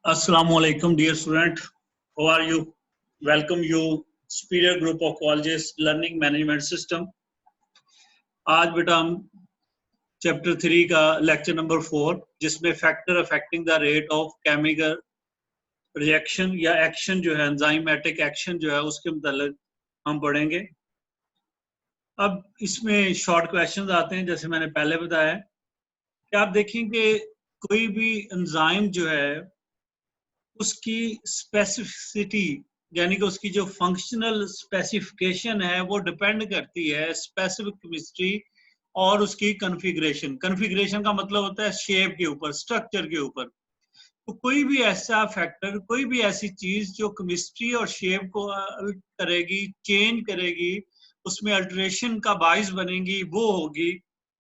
Assalamu alaikum, dear student. How are you? Welcome you, Superior Group of Colleges Learning Management System. आज बेटा हम chapter 3 का lecture number 4 जिसमें factor affecting the rate of chemical reaction या action जो है enzymatic action जो है उसके मतलब हम पढ़ेंगे। अब इसमें शॉर्ट क्वेश्चंस आते हैं जैसे मैंने पहले बताया कि आप देखेंगे कोई भी एंजाइम जो है उसकी स्पेसिफिसिटी यानी कि उसकी जो फंक्शनल स्पेसिफिकेशन है वो डिपेंड करती है स्पेसिफिक केमिस्ट्री और उसकी कॉन्फ़िगरेशन। कॉन्फ़िगरेशन का मतलब होता है शेप के ऊपर, स्ट्रक्चर के ऊपर। तो कोई भी ऐसा फैक्टर, कोई भी ऐसी चीज जो केमिस्ट्री और शेप को करेगी, चेंज करेगी, उसमें अल्टरेशन का बाइस बनेगी, वो होगी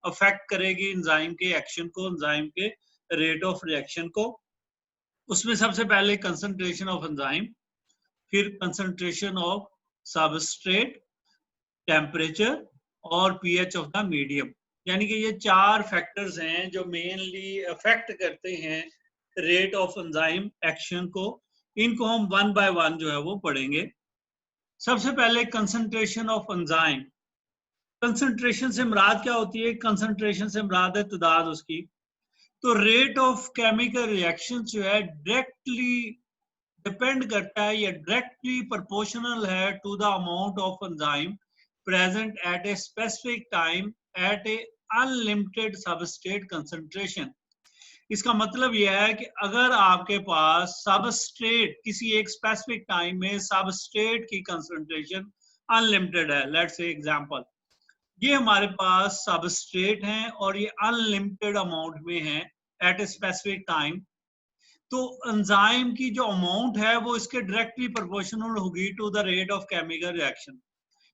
अफेक्ट करेगी एंजाइम के एक्शन को, एंजाइम के रेट ऑफ रिएक्शन को। उसमें सबसे पहले कंसंट्रेशन ऑफ एंजाइम, फिर कंसंट्रेशन ऑफ सबस्ट्रेट, टेम्परेचर और पीएच ऑफ द मीडियम। यानी कि ये चार फैक्टर्स हैं जो मेनली अफेक्ट करते हैं रेट ऑफ एंजाइम एक्शन को। इनको हम वन बाय वन जो है वो पढ़ेंगे। सबसे पहले कंसंट्रेशन ऑफ एंजाइम। कंसंट्रेशन से मुराद क्या होती है? कंसंट्रेशन से मुराद है तादाद उसकी। तो रेट ऑफ केमिकल रिएक्शन जो है डायरेक्टली डिपेंड करता है या डायरेक्टली प्रोपोर्शनल है to the amount of enzyme present at a specific time at a unlimited substrate concentration. इसका मतलब यह है कि अगर आपके पास सबस्ट्रेट किसी एक स्पेसिफिक टाइम में सबस्ट्रेट की कंसंट्रेशन अनलिमिटेड है, लेट्स से एग्जांपल ये हमारे पास सबस्ट्रेट हैं और ये अनलिमिटेड अमाउंट में है एट ए स्पेसिफिक टाइम, तो एंजाइम की जो अमाउंट है वो इसके डायरेक्टली प्रोपोर्शनल होगी to the rate of chemical reaction.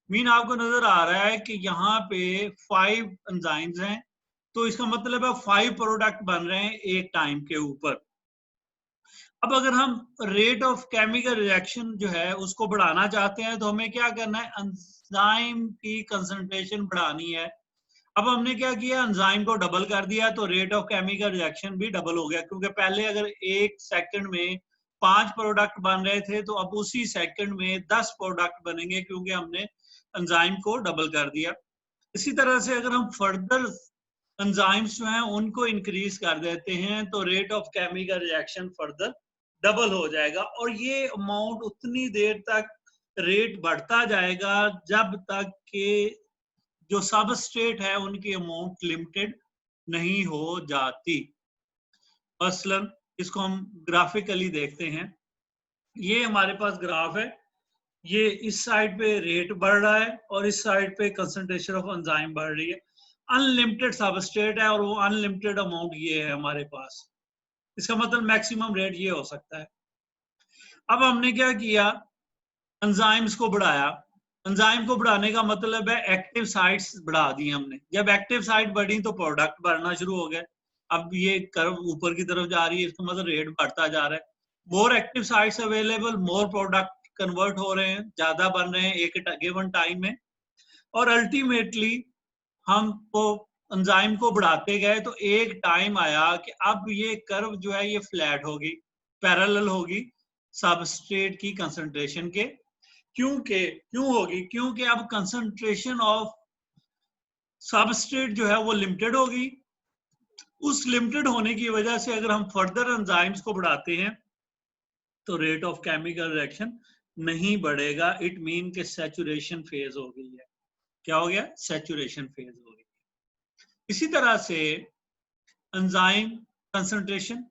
Mean आपको नजर आ रहा है कि यहाँ पे 5 एंजाइम्स हैं, तो इसका मतलब है 5 प्रोडक्ट बन रहे हैं एक टाइम के ऊपर। अब अगर हम रेट ऑफ केमिकल रिएक्शन जो है उसको बढ़ाना चाहते हैं तो हमें क्या करना है? एंजाइम की कंसंट्रेशन बढ़ानी है। अब हमने क्या किया? एंजाइम को डबल कर दिया, तो रेट ऑफ केमिकल रिएक्शन भी डबल हो गया, क्योंकि पहले अगर एक सेकंड में 5 प्रोडक्ट बन रहे थे तो अब उसी सेकंड में 10 प्रोडक्ट बनेंगे क्योंकि हमने एंजाइम को डबल कर दिया। इसी तरह से अगर हम फर्दर एंजाइम्स जो हैं उनको इंक्रीज कर देते हैं तो rate of chemical reaction further double हो जाएगा, और ये अमाउंट उतनी देर तक रेट बढ़ता जाएगा जब तक कि जो सबस्ट्रेट है उनकी अमाउंट लिमिटेड नहीं हो जाती। मसलन इसको हम ग्राफिकली देखते हैं। ये हमारे पास ग्राफ है, ये इस साइड पे रेट बढ़ रहा है और इस साइड पे कंसंट्रेशन ऑफ एंजाइम बढ़ रही है। अनलिमिटेड सबस्ट्रेट है और वो अनलिमिटेड अमाउंट ये है हमारे पास। इसका मतलब मैक्सिमम रेट ये हो सकता है। अब हमने क्या किया? एंजाइम्स को बढ़ाया। एंजाइम को बढ़ाने का मतलब है एक्टिव साइट्स बढ़ा दी हमने। जब एक्टिव साइट बढ़ी तो प्रोडक्ट बढ़ना शुरू हो गए। अब ये कर्व ऊपर की तरफ जा रही है, इसका मतलब रेट बढ़ता जा रहा है। More active sites available, more product convert हो रहे हैं, ज्यादा बन रहे हैं एक गिवन टाइम में। और अल्टीमेटली हम तो एंजाइम को बढ़ाते गए तो एक टाइम आया कि अब ये कर्व जो है ये फ्लैट होगी, पैरेलल होगी सबस्ट्रेट की कंसंट्रेशन के। क्यों होगी? क्योंकि अब कंसंट्रेशन ऑफ सबस्ट्रेट जो है वो लिमिटेड होगी। उस लिमिटेड होने की वजह से अगर हम फर्दर एंजाइम्स को बढ़ाते हैं तो रेट ऑफ केमिकल रिएक्शन नहीं बढ़ेगा। इट मीन के सैचुरेशन फेज हो गई है। क्या हो गया? सैचुरेशन फेज हो गई। इसी तरह से एंजाइम कंसंट्रेशन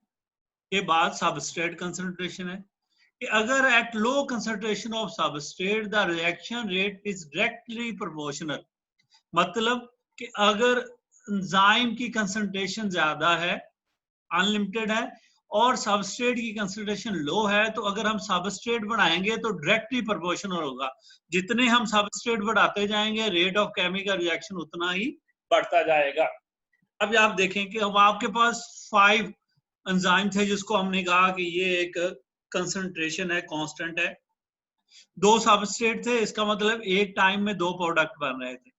के बाद सबस्ट्रेट कंसंट्रेशन है कि अगर at low concentration of substrate the reaction rate is directly proportional. मतलब कि अगर एंजाइम की कंसंट्रेशन ज्यादा है, अनलिमिटेड है, और सबस्ट्रेट की कंसंट्रेशन लो है, तो अगर हम सबस्ट्रेट बढ़ाएंगे तो डायरेक्टली प्रोपोर्शनल होगा। जितने हम सबस्ट्रेट बढ़ाते जाएंगे रेट ऑफ केमिकल रिएक्शन उतना ही बढ़ता जाएगा। अब आप देखें कि अब आपके पास 5 एंजाइम थे जिसको हमने कहा कि ये एक कंसंट्रेशन है, कांस्टेंट है। 2 सबस्ट्रेट थे, इसका मतलब एक टाइम में 2 प्रोडक्ट बन रहे थे।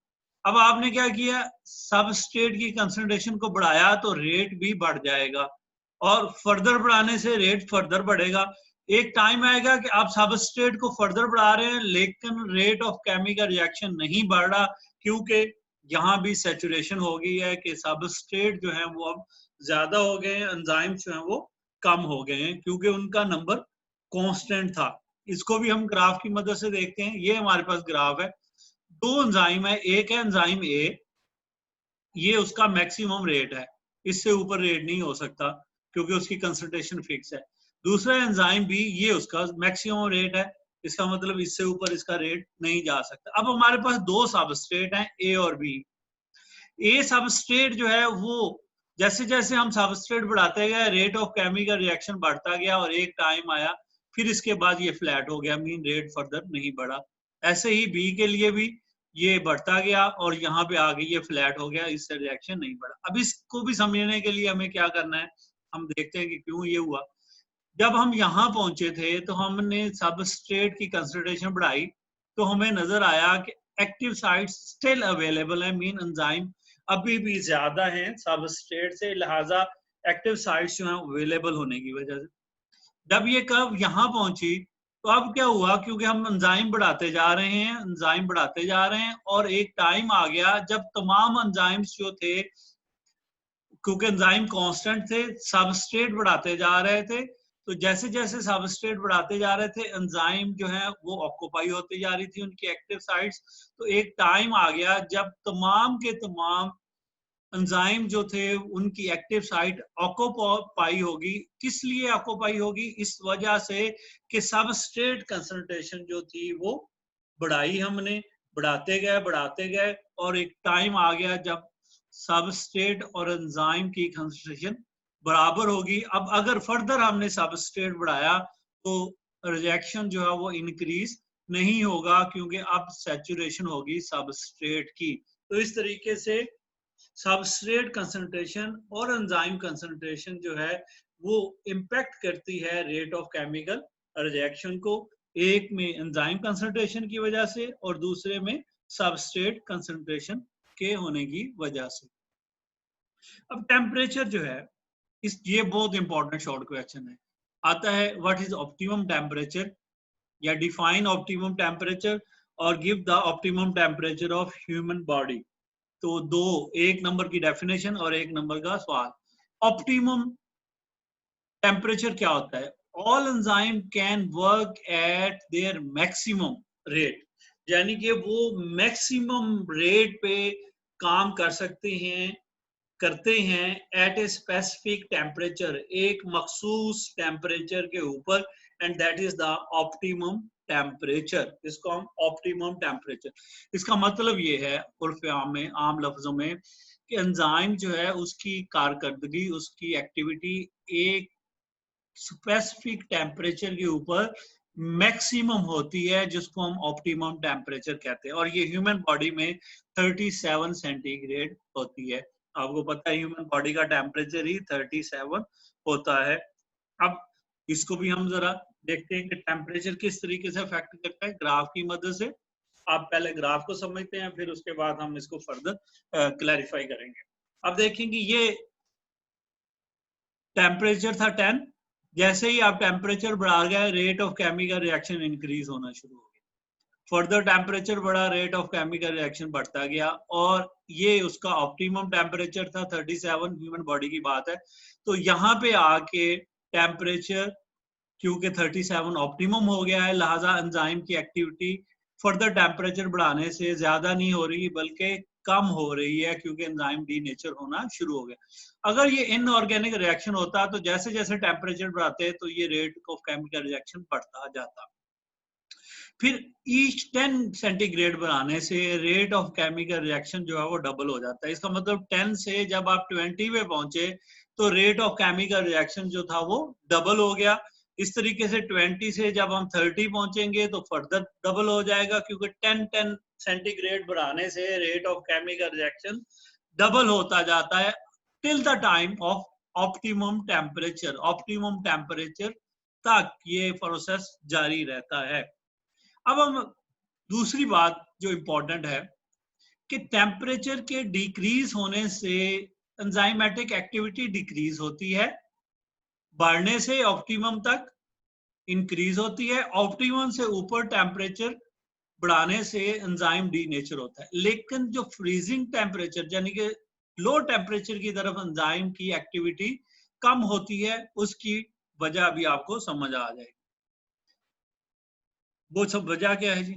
अब आपने क्या किया? सबस्ट्रेट की कंसंट्रेशन को बढ़ाया तो रेट भी बढ़ जाएगा। और फर्दर बढ़ाने से रेट फर्दर बढ़ेगा। एक टाइम आएगा कि आप सबस्ट्रेट को फर्दर बढ़ा रहे हैं लेकिन रेट ऑफ केमिकल रिएक्शन नहीं बढ़ रहा, क्योंकि यहाँ भी सैचुरेशन हो गई है कि सबस्ट्रेट जो है वो अब ज्यादा हो गए हैं, एंजाइम्स जो है वो कम हो गए हैं क्योंकि उनका नंबर कांस्टेंट था। इसको भी हम ग्राफ की मदद से देखते हैं। ये हमारे पास ग्राफ है, दो एंजाइम है, एक है एंजाइम ए, ये उसका मैक्सिमम रेट है, इससे ऊपर रेट नहीं हो सकता क्योंकि उसकी कंसंट्रेशन फिक्स है। दूसरा एंजाइम बी, ये उसका मैक्सिमम रेट है, इसका मतलब इससे ऊपर इसका रेट नहीं जा सकता। अब हमारे पास दो सबस्ट्रेट हैं ए और बी। ए सबस्ट्रेट जो है वो जैसे जैसे हम सबस्ट्रेट बढ़ाते गए रेट ऑफ केमिकल रिएक्शन बढ़ता गया और एक टाइम आया फिर इसके बाद ये फ्लैट हो गया, मीन रेट फर्दर नहीं बढ़ा। ऐसे ही बी के लिए भी ये बढ़ता गया और यहाँ पे आगे ये फ्लैट हो गया, इससे रिएक्शन नहीं बढ़ा। अब इसको भी समझने के लिए हमें क्या करना है, हम देखते हैं कि क्यों ये हुआ। जब हम यहाँ पहुंचे थे तो हमने सबस्ट्रेट की कंसंट्रेशन बढ़ाई तो हमें नजर आया कि एक्टिव साइट स्टिल अवेलेबल है, मीन एंजाइम अभी भी ज्यादा हैं सबस्ट्रेट से, लिहाजा एक्टिव साइट्स जो हैं अवेलेबल होने की वजह से। जब ये कर्व यहाँ पहुंची तो अब क्या हुआ, क्योंकि हम एंजाइम बढ़ाते जा रहे हैं, एंजाइम बढ़ाते जा रहे हैं और एक टाइम आ गया जब तमाम एंजाइम्स जो थे, क्योंकि एंजाइम कांस्टेंट थे, सबस्ट्रेट बढ़ाते जा रहे थे, तो जैसे जैसे सबस्ट्रेट बढ़ाते जा रहे थे एंजाइम जो है वो ऑक्यूपाई होती जा रही थी उनकी एक्टिव साइट्स। तो एक टाइम आ गया जब तमाम के तमाम एंजाइम जो थे उनकी एक्टिव साइट ऑक्यूपाई होगी। किस लिए ऑक्यूपाई होगी? इस वजह से कि सबस्ट्रेट कंसंट्रेशन जो थी वो बढ़ाई हमने, बढ़ाते गए और एक टाइम आ गया जब सबस्ट्रेट और एंजाइम की कंसंट्रेशन बराबर होगी। अब अगर फर्दर हमने सबस्ट्रेट बढ़ाया तो रिएक्शन जो है वो इंक्रीज नहीं होगा क्योंकि अब सैचुरेशन होगी सबस्ट्रेट की। तो इस तरीके से सबस्ट्रेट कंसंट्रेशन और एंजाइम कंसंट्रेशन जो है वो इम्पैक्ट करती है रेट ऑफ केमिकल रिएक्शन को, एक में एंजाइम कंसंट्रेशन की वजह से और दूसरे में सबस्ट्रेट कंसंट्रेशन के होने की वजह से। अब टेम्परेचर जो है ये बहुत इंपॉर्टेंट शॉर्ट क्वेश्चन है। आता है व्हाट इज ऑप्टिमम टेम्परेचर, या डिफाइन ऑप्टिमम टेम्परेचर और give the optimum temperature of human body. तो दो, एक नंबर की डेफिनेशन और एक नंबर का सवाल। ऑप्टिमम टेम्परेचर क्या होता है? All enzyme can work at there maximum rate, यानी कि वो मैक्सिमम रेट पे काम कर सकते हैं, करते हैं एट ए स्पेसिफिक टेम्परेचर, एक मखसूस टेम्परेचर के ऊपर, and that is the optimum temperature. इसको हम ऑप्टिमम टेम्परेचर, इसका मतलब ये है उर्फ आम में, आम लफ्जों में, कि एंजाइम जो है उसकी कारकर्दगी, उसकी एक्टिविटी एक स्पेसिफिक टेम्परेचर के ऊपर मैक्सिमम होती है जिसको हम ऑप्टिमम टेम्परेचर कहते हैं, और ये ह्यूमन बॉडी में 37 सेंटीग्रेड होती है। आपको पता है ह्यूमन बॉडी का टेम्परेचर ही 37 होता है। अब इसको भी हम जरा देखते हैं कि टेम्परेचर किस तरीके से अफेक्ट करता है ग्राफ की मदद से। आप पहले ग्राफ को समझते हैं फिर उसके बाद हम इसको फर्दर क्लैरिफाई करेंगे। अब देखेंगे ये टेम्परेचर था 10, जैसे ही आप टेम्परेचर बढ़ा गए rate of chemical reaction increase होना शुरू हो गया, फर्दर टेम्परेचर बढ़ा, रेट ऑफ केमिकल रिएक्शन बढ़ता गया और ये उसका ऑप्टिमम टेम्परेचर था 37, ह्यूमन बॉडी की बात है। तो यहाँ पे आके टेम्परेचर क्योंकि 37 ऑप्टिमम हो गया है, लिहाजा एंजाइम की एक्टिविटी फर्दर टेम्परेचर बढ़ाने से ज्यादा नहीं हो रही बल्कि कम हो रही है क्योंकि एंजाइम डीनेचर होना शुरू हो गया। अगर ये इनऑर्गेनिक रिएक्शन होता तो जैसे जैसे टेम्परेचर बढ़ाते तो ये रेट ऑफ केमिकल रिएक्शन बढ़ता जाता। फिर ईच 10 सेंटीग्रेड बढ़ाने से रेट ऑफ केमिकल रिएक्शन जो है वो डबल हो जाता है। इसका मतलब 10 से जब आप 20 पे पहुंचे तो रेट ऑफ केमिकल रिएक्शन जो था वो डबल हो गया। इस तरीके से 20 से जब हम 30 पहुंचेंगे तो फर्दर डबल हो जाएगा क्योंकि 10 सेंटीग्रेड बढ़ाने से rate of chemical reaction double होता जाता है till the time of optimum temperature. Optimum temperature तक ये प्रोसेस जारी रहता है। अब हम दूसरी बात जो इंपॉर्टेंट है कि टेम्परेचर के डिक्रीज होने से एंजाइमेटिक एक्टिविटी डिक्रीज होती है बढ़ने से ऑप्टिमम तक इंक्रीज होती है, ऑप्टिमम से ऊपर टेम्परेचर बढ़ाने से एंजाइम डीनेचर होता है। लेकिन जो फ्रीजिंग टेम्परेचर यानी कि लो टेम्परेचर की तरफ एंजाइम की एक्टिविटी कम होती है, उसकी वजह भी आपको समझ आ जाएगी। वो सब वजह क्या है जी?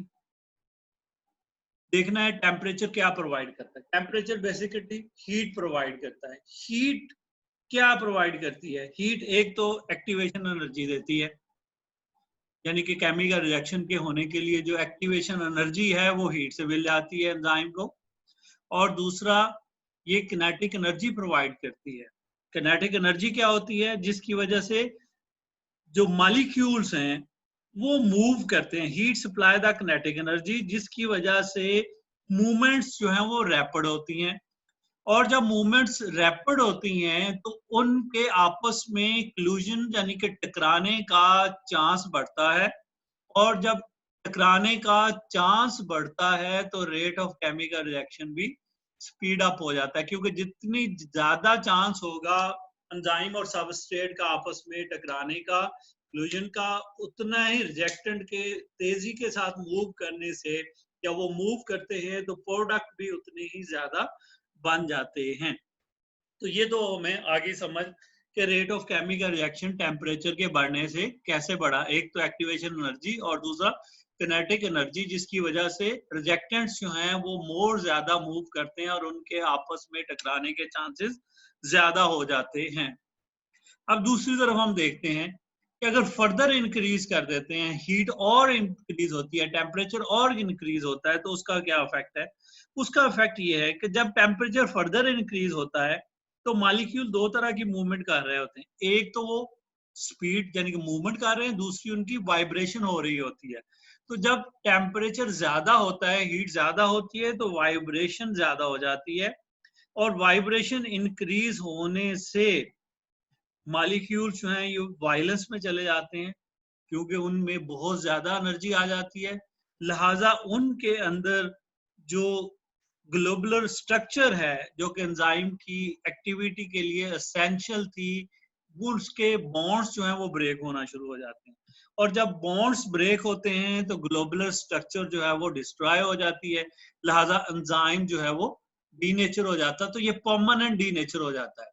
देखना है टेम्परेचर क्या प्रोवाइड करता है। टेम्परेचर बेसिकली हीट प्रोवाइड करता है। हीट क्या प्रोवाइड करती है? हीट एक तो एक्टिवेशन एनर्जी देती है, यानी कि केमिकल रिएक्शन के होने के लिए जो एक्टिवेशन एनर्जी है वो हीट से मिल जाती है एंजाइम को। और दूसरा, ये किनेटिक एनर्जी प्रोवाइड करती है। किनेटिक एनर्जी क्या होती है? जिसकी वजह से जो मॉलिक्यूल्स हैं वो मूव करते हैं। Heat supply the kinetic energy, जिसकी वजह से मूवमेंट्स जो हैं वो रैपिड होती हैं। और जब मूवमेंट्स रैपिड होती हैं तो उनके आपस में क्लूजन यानी कि टकराने का चांस बढ़ता है। और जब टकराने का चांस बढ़ता है तो रेट ऑफ केमिकल रिएक्शन भी स्पीड अप हो जाता है, क्योंकि जितनी ज्यादा चांस होगा एंजाइम और सबस्ट्रेट का आपस में टकराने का, क्लूजन का, उतना ही रिजेक्टेंट के तेजी के साथ मूव करने से, या वो मूव करते हैं तो प्रोडक्ट भी उतने ही ज्यादा बन जाते हैं। तो ये तो हमें आगे समझ के rate of chemical reaction temperature के बढ़ने से कैसे बढ़ा। एक तो एक्टिवेशन एनर्जी और दूसरा किनेटिक एनर्जी, जिसकी वजह से रिजेक्टेंट्स जो हैं वो मोर ज्यादा मूव करते हैं और उनके आपस में टकराने के चांसेस ज्यादा हो जाते हैं। अब दूसरी तरफ हम देखते हैं कि अगर फर्दर इंक्रीज कर देते हैं, हीट और इंक्रीज होती है, टेम्परेचर और इंक्रीज होता है, तो उसका क्या इफेक्ट है? उसका इफेक्ट ये है कि जब टेम्परेचर फर्दर इंक्रीज होता है तो मॉलिक्यूल दो तरह की मूवमेंट कर रहे होते हैं। एक तो वो स्पीड यानी कि मूवमेंट कर रहे हैं, दूसरी उनकी वाइब्रेशन हो रही होती है। तो जब टेम्परेचर ज्यादा होता है, हीट ज्यादा होती है, तो वाइब्रेशन ज्यादा हो जाती है। और वाइब्रेशन इंक्रीज होने से मॉलिक्यूल्स जो हैं ये वायलेंस में चले जाते हैं, क्योंकि उनमें बहुत ज्यादा एनर्जी आ जाती है। लिहाजा उनके अंदर जो ग्लोबुलर स्ट्रक्चर है, जो कि एंजाइम की एक्टिविटी के लिए एसेंशियल थी, वो उसके बॉन्ड्स जो हैं वो ब्रेक होना शुरू हो जाते हैं। और जब बॉन्ड्स ब्रेक होते हैं तो ग्लोबुलर स्ट्रक्चर जो है वो डिस्ट्रॉय हो जाती है। लिहाजा एंजाइम जो है वो डीनेचर हो जाता है। तो ये परमानेंट डीनेचर हो जाता है।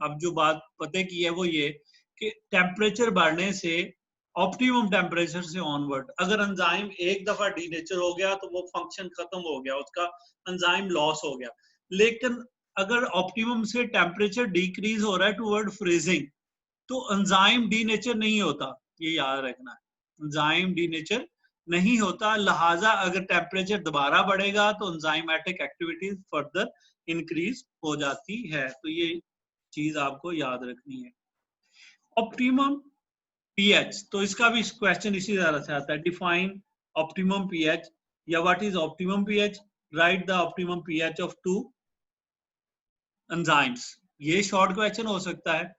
अब जो बात पते की है वो ये कि टेम्परेचर बढ़ने से, ऑप्टिमम टेम्परेचर से ऑनवर्ड, अगर एंजाइम एक दफा डीनेचर हो गया तो वो फंक्शन खत्म हो गया, उसका एंजाइम लॉस हो गया। लेकिन अगर ऑप्टिमम से टेम्परेचर डिक्रीज हो रहा है टुवर्ड फ्रीजिंग, तो एंजाइम डीनेचर नहीं होता। ये याद रखना है, एंजाइम डीनेचर नहीं होता। लिहाजा अगर टेम्परेचर दोबारा बढ़ेगा तो एंजाइमेटिक एक्टिविटी फर्दर इंक्रीज हो जाती है। तो ये चीज आपको याद रखनी है। ऑप्टिमम पीएच, तो इसका भी क्वेश्चन इसी तरह से आता है। डिफाइन ऑप्टिमम पीएच, या what is optimum pH, write the optimum pH of two enzymes. ये शॉर्ट क्वेश्चन हो सकता है।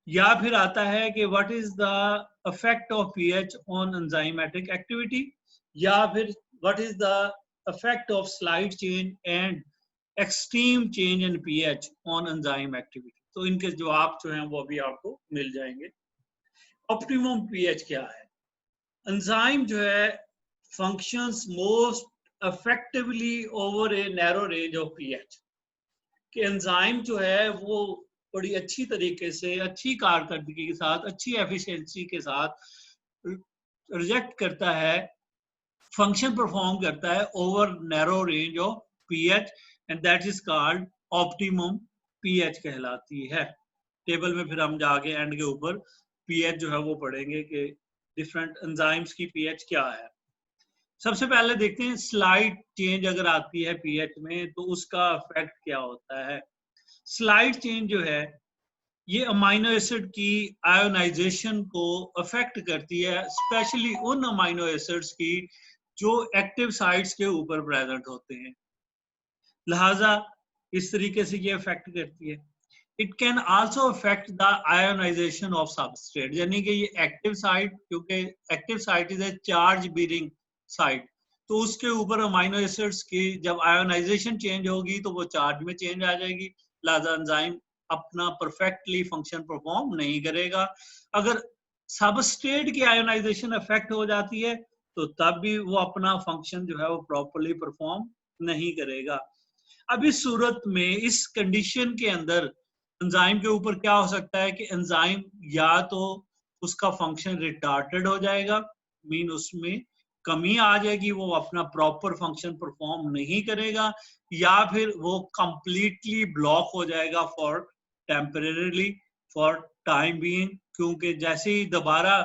या फिर आता है कि what is the effect of pH on enzymatic activity, या फिर what is the effect of slight change and extreme change in pH on enzyme activity. तो इनके जवाब जो हैं वो भी आपको मिल जाएंगे। ऑप्टिमम पीएच क्या है? एंजाइम जो है functions most effectively over a narrow range of pH. कि एंजाइम जो है वो बड़ी अच्छी तरीके से, अच्छी कारकर्दगी के साथ, अच्छी एफिशिएंसी के साथ रिजेक्ट करता है, फंक्शन परफॉर्म करता है over narrow range of pH, and that is called optimum pH कहलाती है। टेबल में फिर हम जाके एंड के ऊपर पीएच जो है वो पढ़ेंगे कि डिफरेंट एंजाइम्स की पीएच क्या है। सबसे पहले देखते हैं स्लाइड चेंज अगर आती है पीएच में तो उसका इफेक्ट क्या होता है। स्लाइड चेंज जो है ये अमाइनो एसिड की आयोनाइजेशन को अफेक्ट करती है, स्पेशली उन अमाइनो एसिड्स की जो एक्टिव साइट्स के ऊपर प्रेजेंट होते हैं। लिहाजा इस तरीके से ये अफेक्ट करती है। It can also affect the ionisation of substrate, यानी कि ये एक्टिव साइट, क्योंकि active site is a charge bearing site, तो उसके ऊपर अमाइनो एसिड्स की जब आयोनाइजेशन चेंज होगी तो वो चार्ज में चेंज आ जाएगी। लिहाजा एंजाइम अपना परफेक्टली फंक्शन परफॉर्म नहीं करेगा। अगर सबस्ट्रेट की आयोनाइजेशन इफेक्ट हो जाती है तो तब भी वो अपना फंक्शन जो है वो प्रॉपरली परफॉर्म नहीं करेगा। अब इस सूरत में, इस कंडीशन के अंदर एंजाइम के ऊपर क्या हो सकता है कि एंजाइम या तो उसका फंक्शन रिटार्टेड हो जाएगा, मीन उसमें कमी आ जाएगी, वो अपना प्रॉपर फंक्शन परफॉर्म नहीं करेगा, या फिर वो कंप्लीटली ब्लॉक हो जाएगा for temporarily, for time being, क्योंकि जैसे ही दोबारा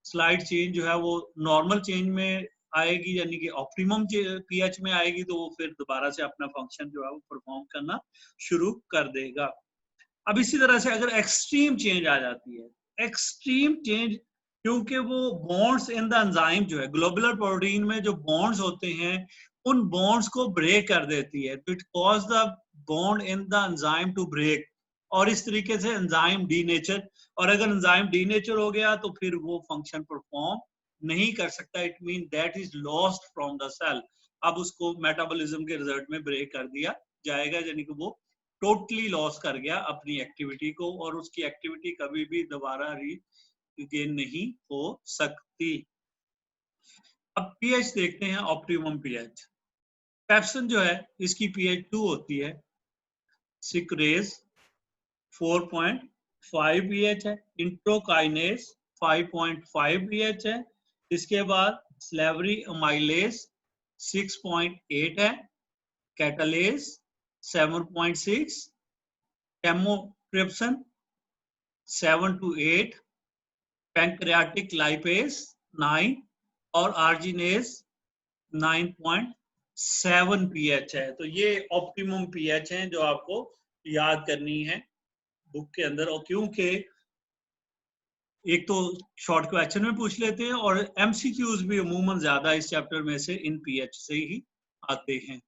स्लाइड चेंज जो है वो नॉर्मल चेंज में आएगी, यानी कि ऑप्टिमम पीएच में आएगी, तो वो फिर दोबारा से अपना फंक्शन जो है वो परफॉर्म करना शुरू कर देगा। अब इसी तरह से अगर एक्सट्रीम चेंज आ जाती है, एक्सट्रीम चेंज, क्योंकि वो बॉन्ड्स इन द एंजाइम जो है, ग्लोबुलर प्रोटीन में जो बॉन्ड्स होते हैं उन बॉन्ड्स को ब्रेक कर देती है, तो it cause the bond in the enzyme to break, और इस तरीके से एंजाइम डीनेचर, और अगर एंजाइम डीनेचर हो गया तो फिर वो फंक्शन परफॉर्म नहीं कर सकता, it mean that is lost from the cell. अब उसको मेटाबॉलिज्म के रिजल्ट में ब्रेक कर दिया जाएगा, यानी कि वो टोटली लॉस कर गया अपनी एक्टिविटी को, और उसकी एक्टिविटी कभी भी दोबारा रीगेन नहीं हो सकती। अब पीएच देखते हैं, ऑप्टिमम पीएच। पेप्सिन जो है इसकी पीएच 2 होती है, सिक्रेज 4.5 पीएच है, इंट्रोकाइनेज 5.5 पीएच है, इसके बाद स्लेवरी अमाइलेज 6.8 है, कैटालेज 7.6, कैमोट्रिप्सिन 7 to 8, पैंक्रियाटिक लाइपेज 9 और आर्जिनेज 9.7 पीएच है। तो ये ऑप्टिमम पीएच हैं जो आपको याद करनी है बुक के अंदर, और क्योंकि एक तो शॉर्ट क्वेश्चन में पूछ लेते हैं और एमसीक्यूज भी अमूमन ज्यादा इस चैप्टर में से इन पीएच से ही आते हैं।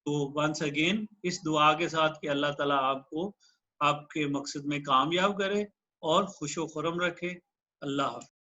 तो वंस अगेन इस दुआ के साथ कि अल्लाह ताला आपको आपके मकसद में कामयाब करे और खुशो खुरम रखे। अल्लाह।